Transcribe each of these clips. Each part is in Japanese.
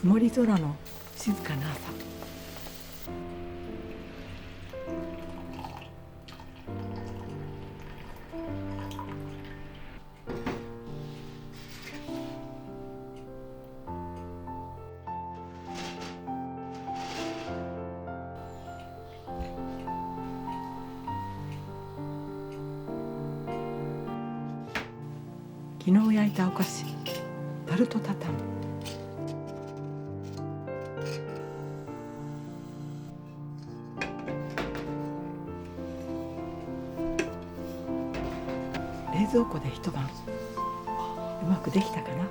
曇り空の静かな朝。昨日焼いたお菓子、タルトタタン。冷蔵庫で一晩、うまくできたかな。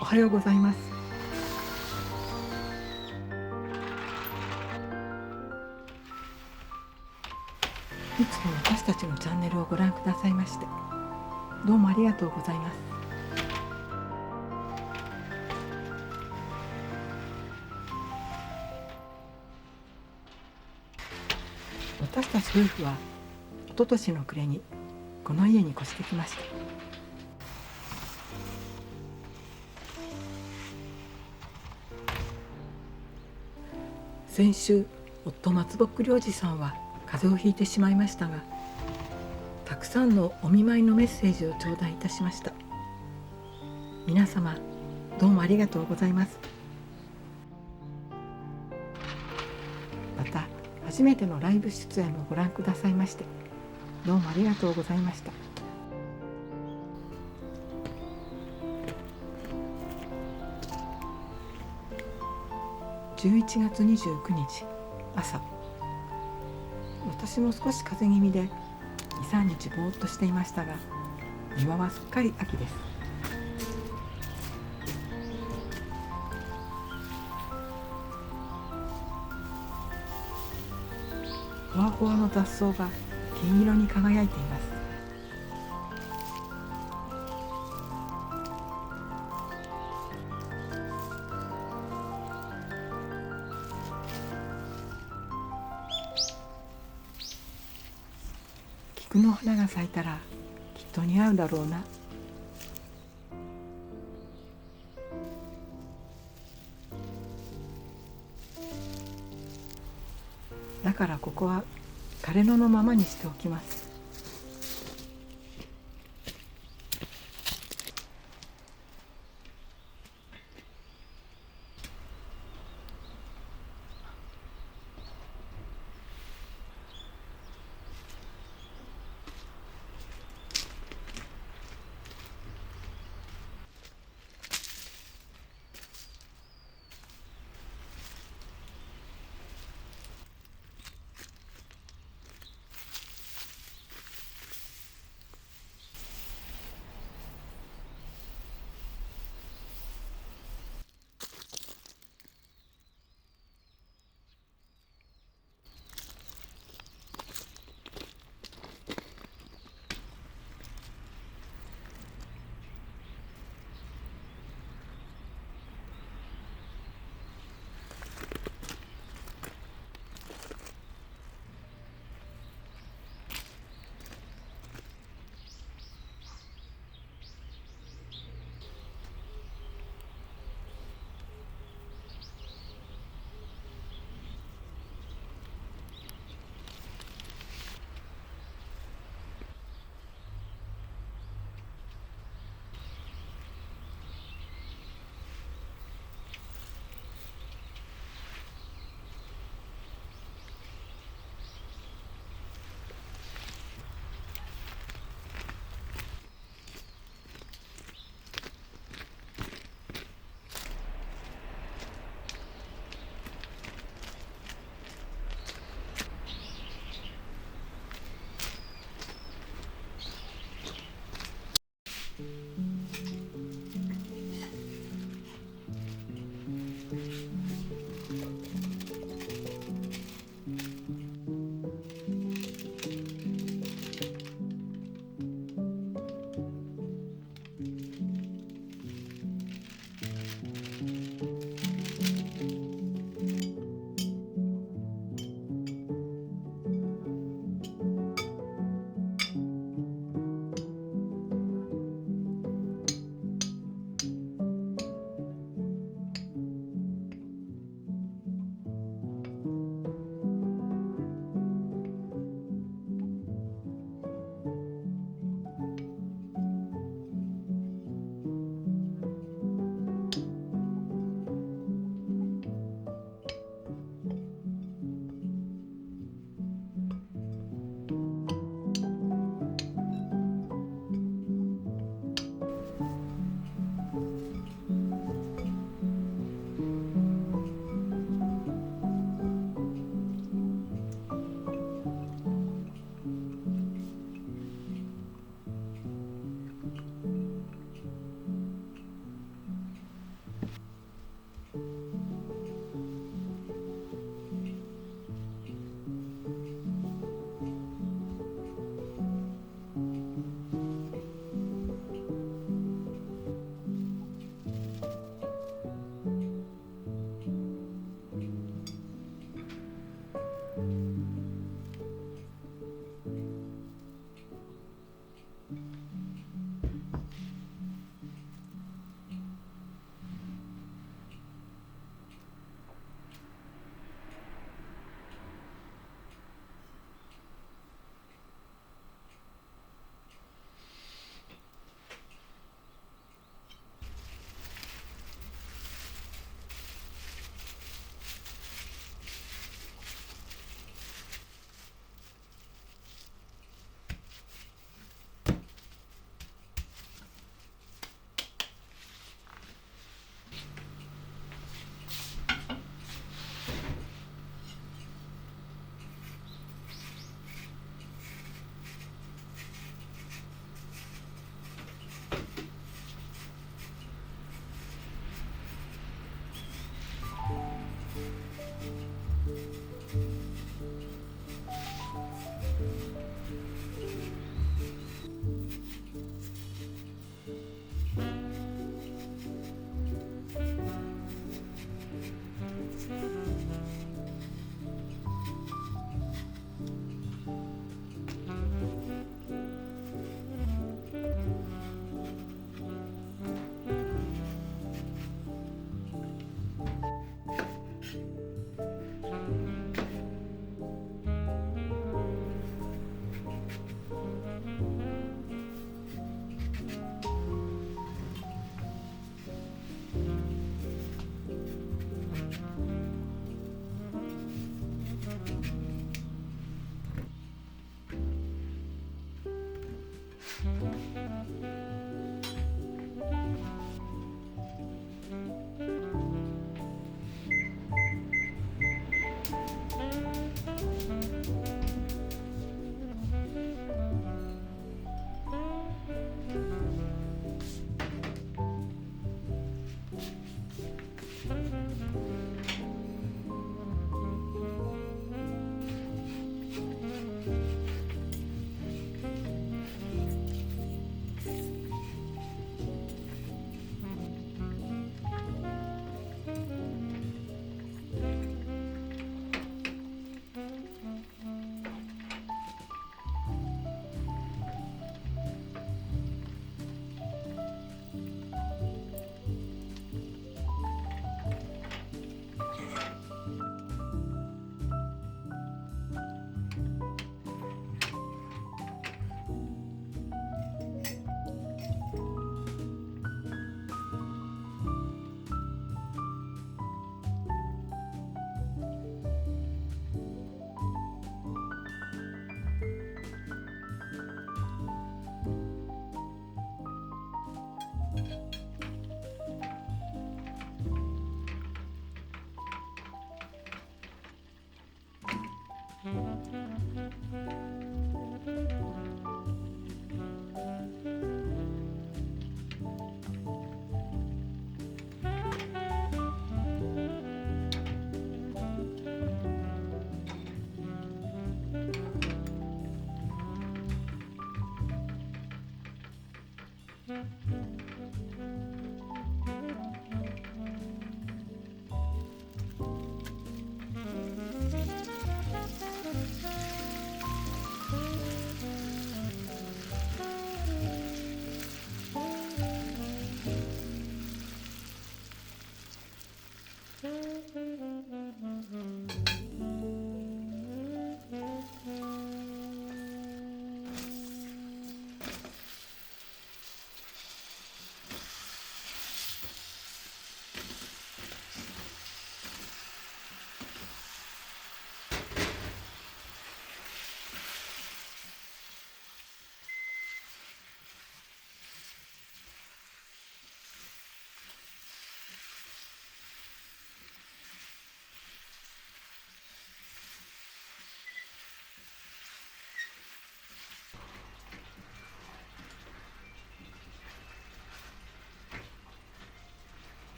おはようございます。いつも私たちのチャンネルをご覧くださいまして、どうもありがとうございます。私たち夫婦は一昨年の暮れにこの家に越してきました。先週、夫松ぼっくりおじさんは風邪をひいてしまいましたが、たくさんのお見舞いのメッセージを頂戴いたしました。皆様、どうもありがとうございます。また、初めてのライブ出演もご覧くださいまして、どうもありがとうございました。11月29日朝、私も少し風邪気味で 2,3 日ぼーっとしていましたが、庭はすっかり秋です。ふわふわの雑草が金色に輝いています。菊の花が咲いたらきっと似合うだろうな。だからここは枯れ野のままにしておきます。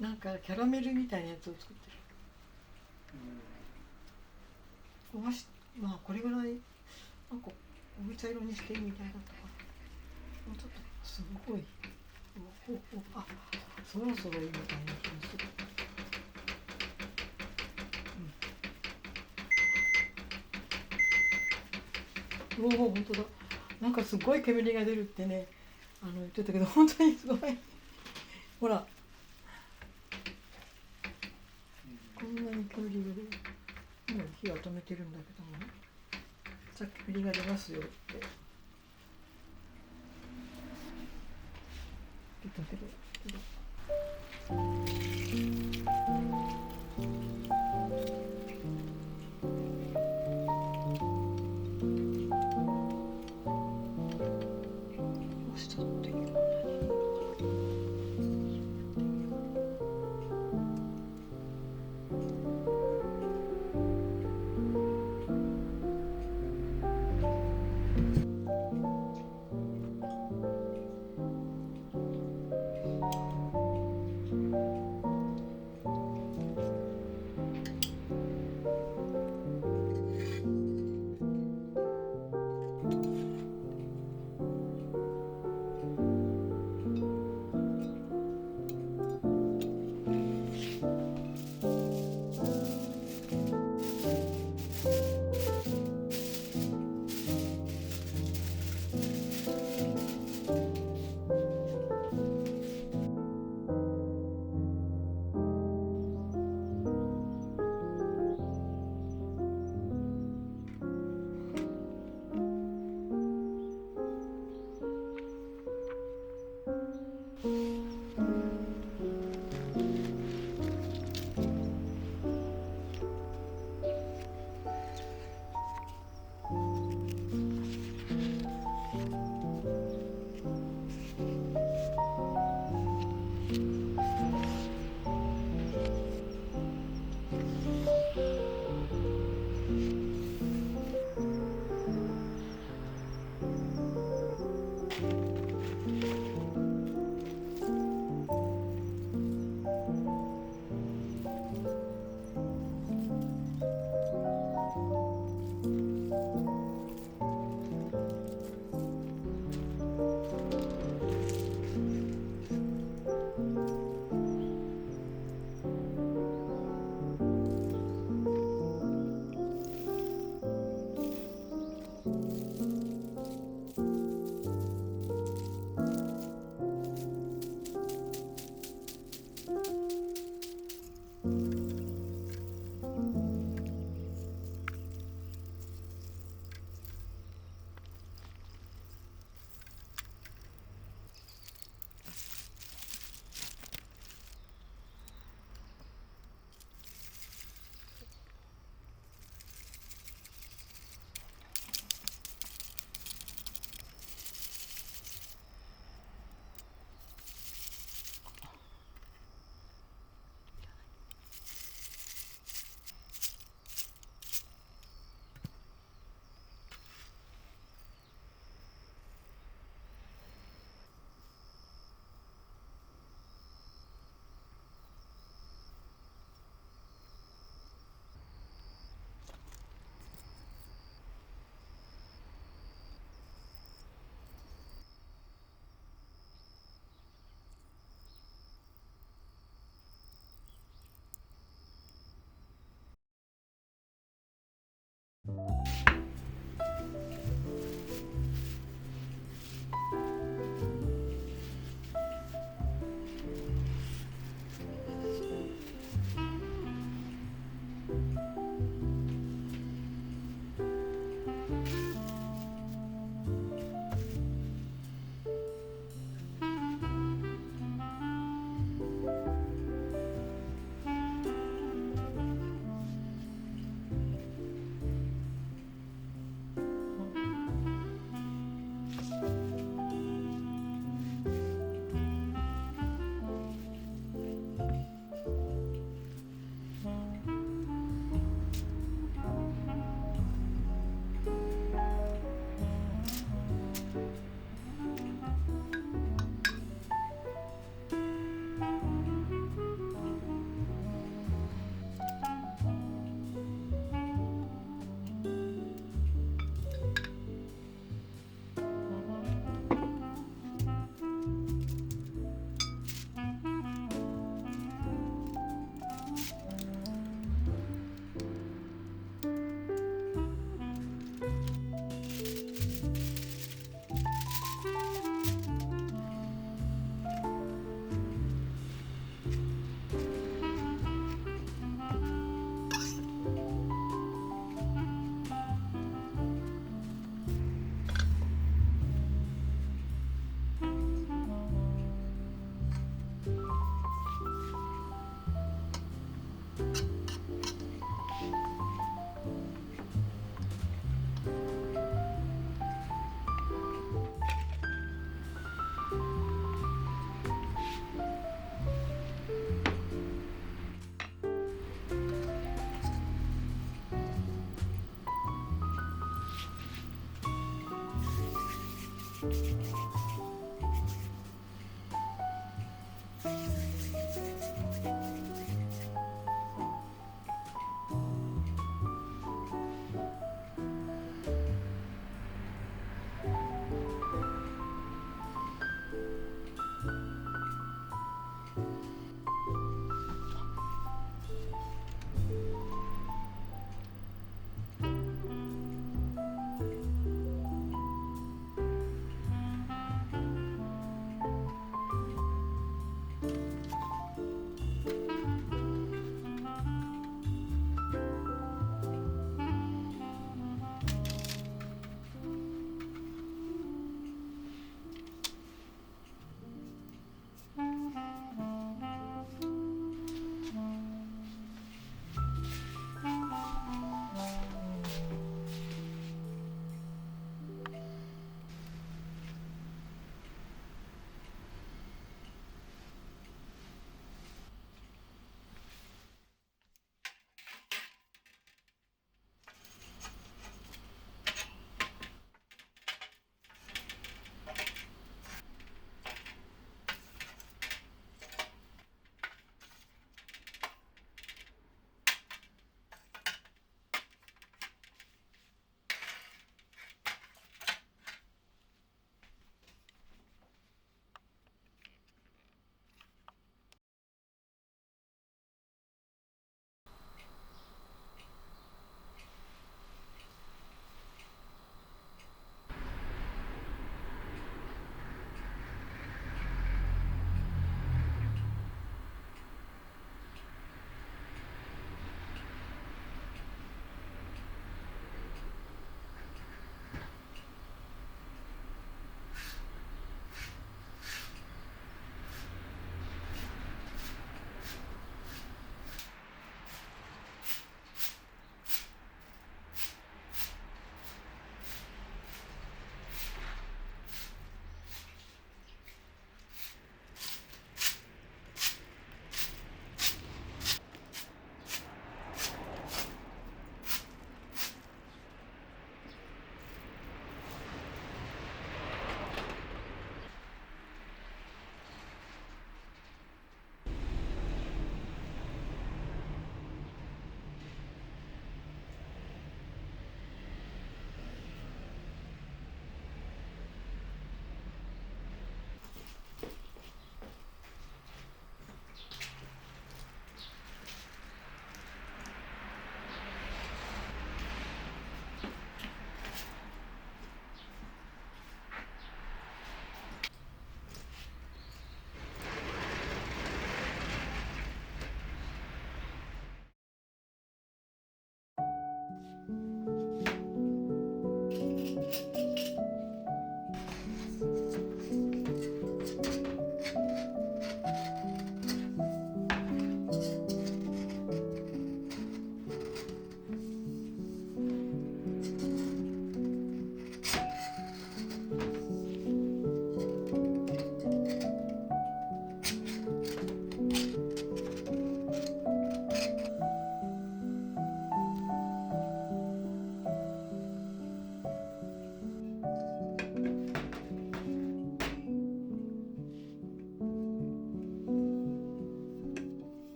なんかキャラメルみたいなやつを作ってる。焦がし、まあこれぐらいなんかお茶色にしてみたいだったから、もうちょっとすごい、あ、そろそろいいみたいな気がする。おお、本当だ。なんかすごい煙が出るってね、言ってたけど、本当にすごい。ほら、こんなに煙が出る。もう火は止めてるんだけどもね。さっき煙が出ますよって言ったけど。どうしたっていう。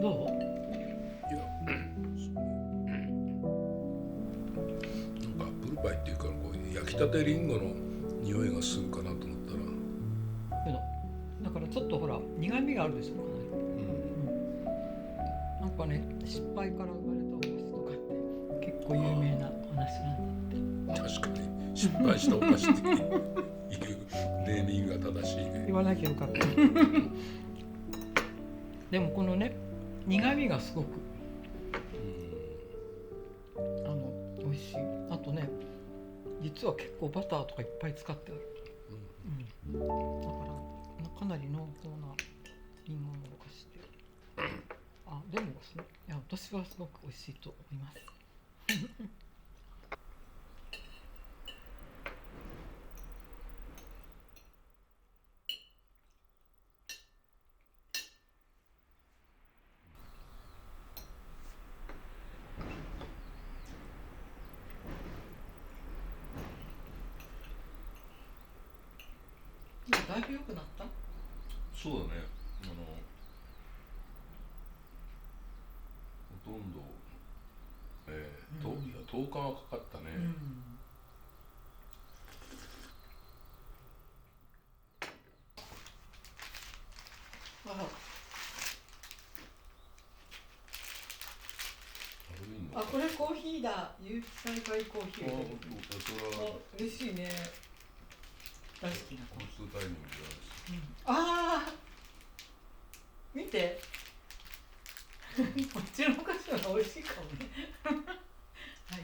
どう？いや、なんかアップルパイっていうかこう焼きたてリンゴの匂いがするかなと思ったら、だからちょっとほら苦味があるでしょうかね。なんかね、失敗から生まれたお菓子とかって結構有名な話なんだって。確かに失敗したお菓子っていうネーミングが正しいね。言わなきゃよかった。でもこのね苦味がすごく美味しい。あとね実は結構バターとかいっぱい使ってある。だからかなり濃厚なリンゴのお菓子で。でもいや私はすごく美味しいと思います。だいぶ良くなった？そうだね。ほとんど、いや10日はかかったね。これコーヒーだ。有機栽培コーヒー。嬉しいね。大好きなコーヒー。タイミングです。見て。こっちのお菓子は美味しいかもね。はい。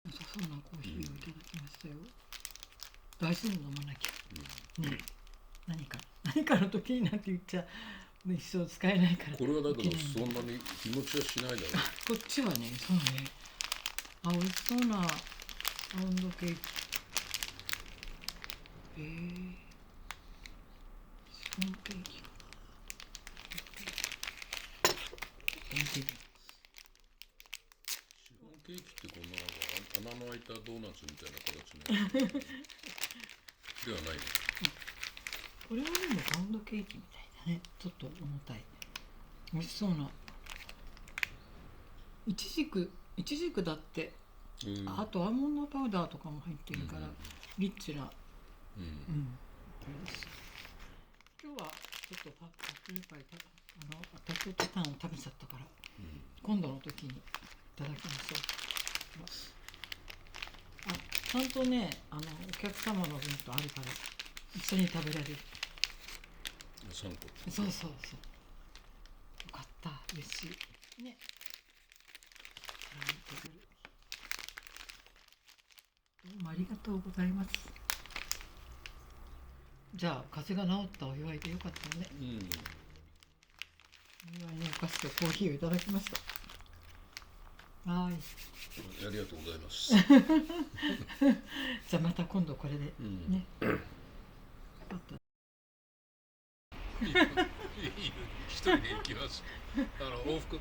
良さそうなコーヒーをいただきましたよ。大事に飲まなきゃ。ね。何かの時になんて言っちゃ一生使えないから。これはだけどそんなに日持ちはしないだろう。こっちはね、そうね。美味しそうなパウンドケーキ。シフォンケーキかな。シフォンケーキってこんな穴の開いたドーナツみたいな形のではないね。これはでもパウンドケーキみたいだね。ちょっと重たい。美味しそうな。いちじくだって、あとアーモンドパウダーとかも入ってるから、リッチな。今日はちょっとパックルパイタコタタンを食べちゃったから、今度の時にいただきましょう。ちゃんとねお客様の分とあるから一緒に食べられる。3個。そうよかった。嬉しいね。どうもありがとうございます。じゃあ風邪が治ったお祝いでよかったね。お祝いのお菓子とコーヒーをいただきました。はい。ありがとうございます。じゃあまた今度これでね。一人で行きます。往復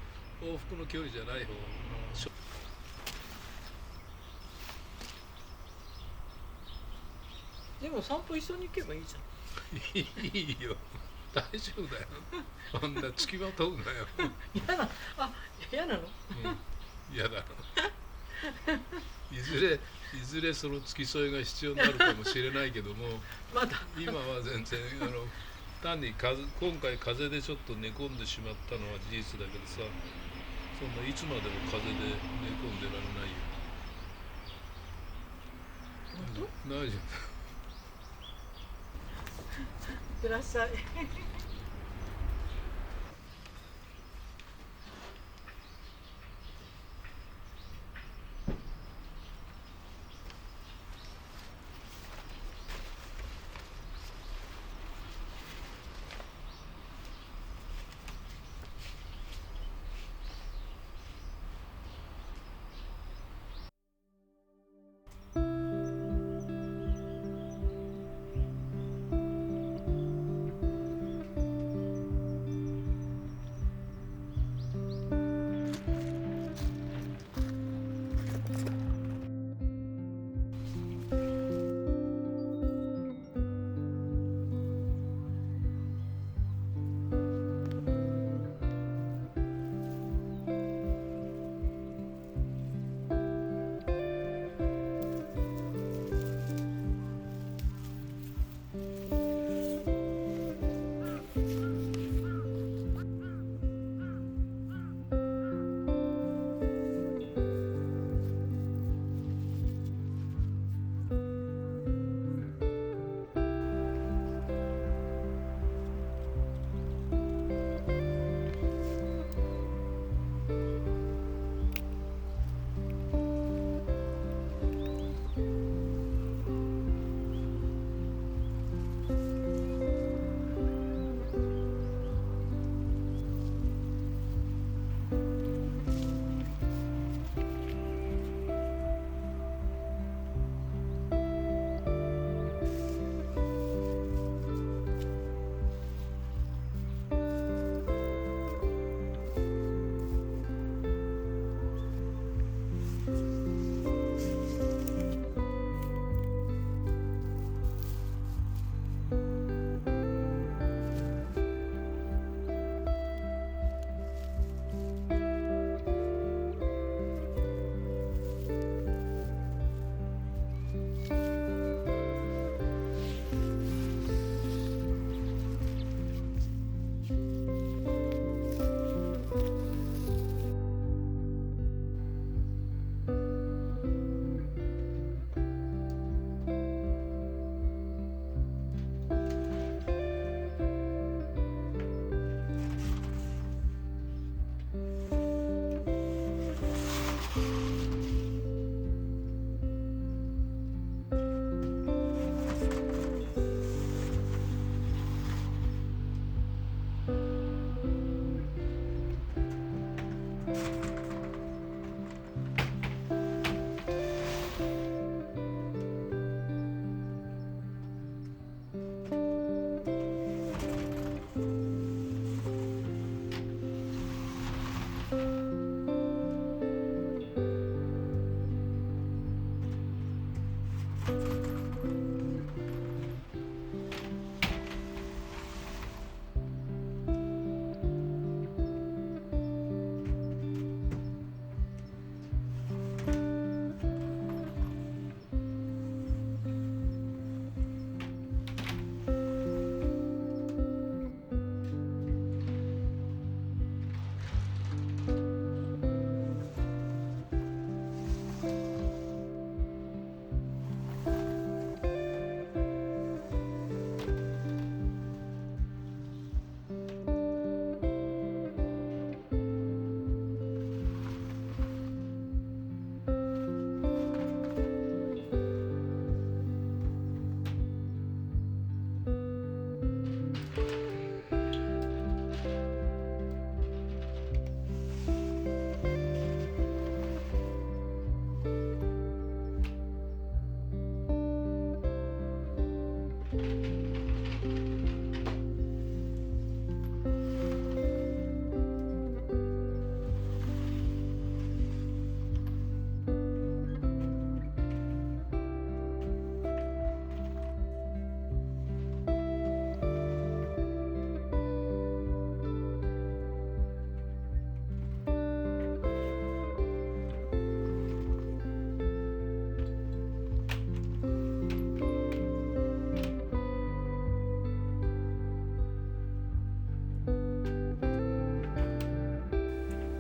の距離じゃない方。でも散歩一緒に行けばいいじゃん。いいよ。大丈夫だよ。こんな付きまとうなよ。嫌なの？嫌だ。いずれその付き添いが必要になるかもしれないけども、今は全然単に今回風邪でちょっと寝込んでしまったのは事実だけどさ、そんないつまでも風邪で寝込んでられないよ。本当？大丈夫。いってらっしゃい。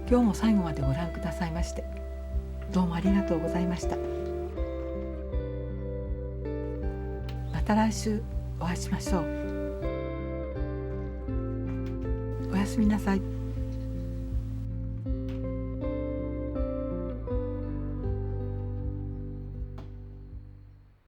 今日も最後までご覧くださいましてどうもありがとうございました。また来週お会いしましょう。おやすみなさい。